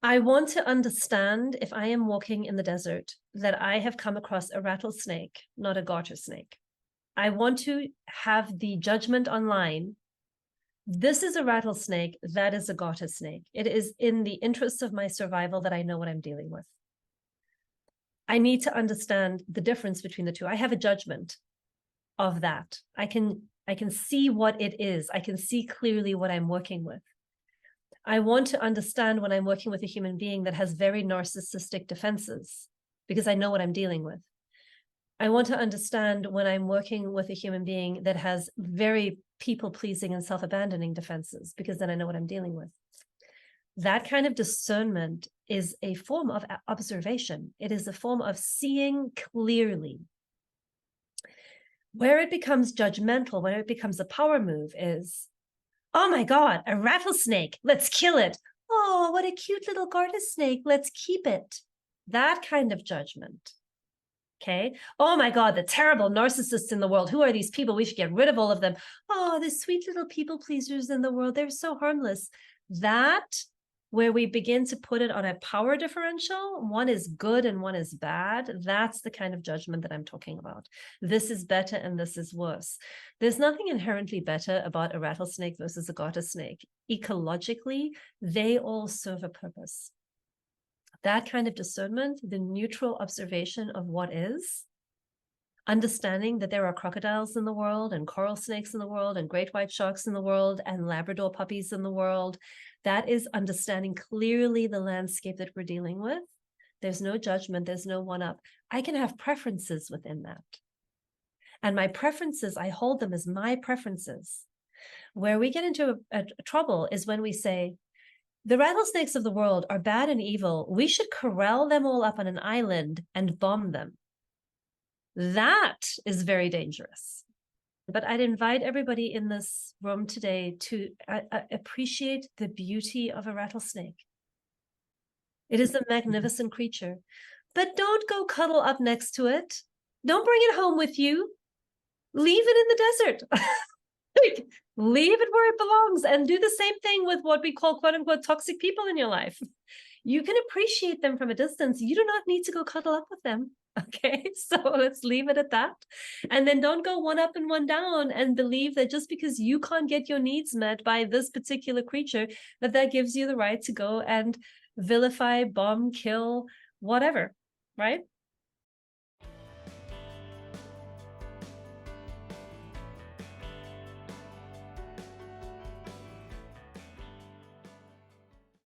I want to understand, if I am walking in the desert, that I have come across a rattlesnake, not a garter snake. I want to have the judgment online. This is a rattlesnake, that is a garter snake. It is in the interest of my survival that I know what I'm dealing with. I need to understand the difference between the two. I have a judgment of that. I can see what it is. I can see clearly what I'm working with. I want to understand when I'm working with a human being that has very narcissistic defenses, because I know what I'm dealing with. I want to understand when I'm working with a human being that has very people-pleasing and self-abandoning defenses, because then I know what I'm dealing with. That kind of discernment is a form of observation. It is a form of seeing clearly. Where it becomes judgmental, where it becomes a power move is, oh my God, a rattlesnake, let's kill it. Oh, what a cute little garter snake, let's keep it. That kind of judgment. Okay. Oh my God, the terrible narcissists in the world. Who are these people? We should get rid of all of them. Oh, the sweet little people pleasers in the world. They're so harmless. That, where we begin to put it on a power differential, one is good and one is bad. That's the kind of judgment that I'm talking about. This is better and this is worse. There's nothing inherently better about a rattlesnake versus a garter snake. Ecologically, they all serve a purpose. That kind of discernment, the neutral observation of what is, understanding that there are crocodiles in the world and coral snakes in the world and great white sharks in the world and Labrador puppies in the world, that is understanding clearly the landscape that we're dealing with. There's no judgment, there's no one-up. I can have preferences within that. And my preferences, I hold them as my preferences. Where we get into a trouble is when we say, the rattlesnakes of the world are bad and evil. We should corral them all up on an island and bomb them. That is very dangerous. But I'd invite everybody in this room today to appreciate the beauty of a rattlesnake. It is a magnificent creature, but don't go cuddle up next to it. Don't bring it home with you. Leave it in the desert. Leave it where it belongs and do the same thing with what we call quote unquote toxic people in your life. You can appreciate them from a distance. You do not need to go cuddle up with them. Okay, so let's leave it at that. And then don't go one up and one down and believe that just because you can't get your needs met by this particular creature, that gives you the right to go and vilify, bomb, kill, whatever, right?